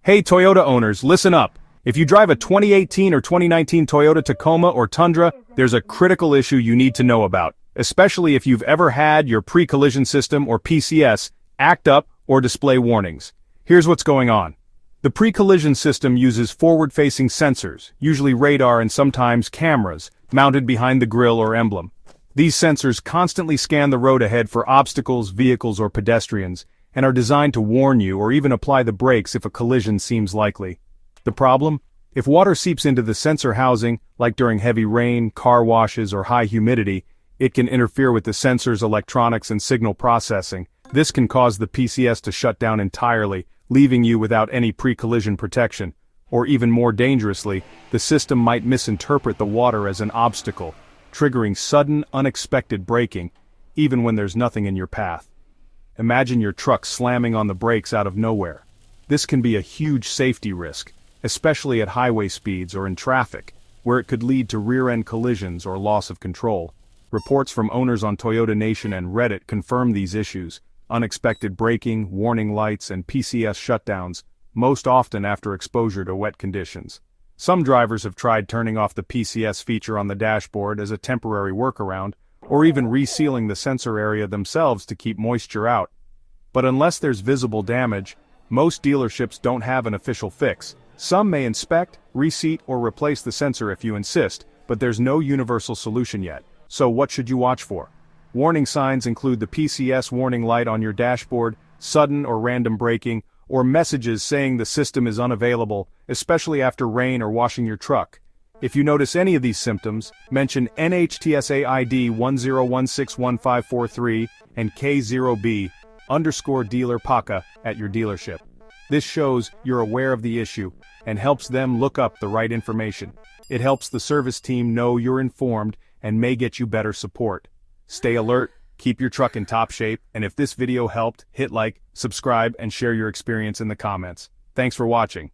Hey Toyota owners, listen up. If you drive a 2018 or 2019 Toyota Tacoma or Tundra, there's a critical issue you need to know about, especially if you've ever had your pre-collision system or PCS act up or display warnings. Here's what's going on. The pre-collision system uses forward-facing sensors, usually radar and sometimes cameras, mounted behind the grille or emblem. These sensors constantly scan the road ahead for obstacles, vehicles, or pedestrians, and are designed to warn you or even apply the brakes if a collision seems likely. The problem? If water seeps into the sensor housing, like during heavy rain, car washes, or high humidity, it can interfere with the sensor's electronics and signal processing. This can cause the PCS to shut down entirely, leaving you without any pre-collision protection. Or even more dangerously, the system might misinterpret the water as an obstacle, triggering sudden, unexpected braking, even when there's nothing in your path. Imagine your truck slamming on the brakes out of nowhere. This can be a huge safety risk, especially at highway speeds or in traffic, where it could lead to rear-end collisions or loss of control. Reports from owners on ToyotaNation and Reddit confirm these issues: unexpected braking, warning lights, and PCS shutdowns, most often after exposure to wet conditions. Some drivers have tried turning off the PCS feature on the dashboard as a temporary workaround, or even resealing the sensor area themselves to keep moisture out. But unless there's visible damage, most dealerships don't have an official fix. Some may inspect, reseat, or replace the sensor if you insist, but there's no universal solution yet. So what should you watch for? Warning signs include the PCS warning light on your dashboard, sudden or random braking, or messages saying the system is unavailable, especially after rain or washing your truck. If you notice any of these symptoms, mention NHTSA ID 10161543 and K0B_dealer Packa at your dealership. This shows you're aware of the issue and helps them look up the right information. It helps the service team know you're informed and may get you better support. Stay alert, keep your truck in top shape, and if this video helped, hit like, subscribe, and share your experience in the comments. Thanks for watching.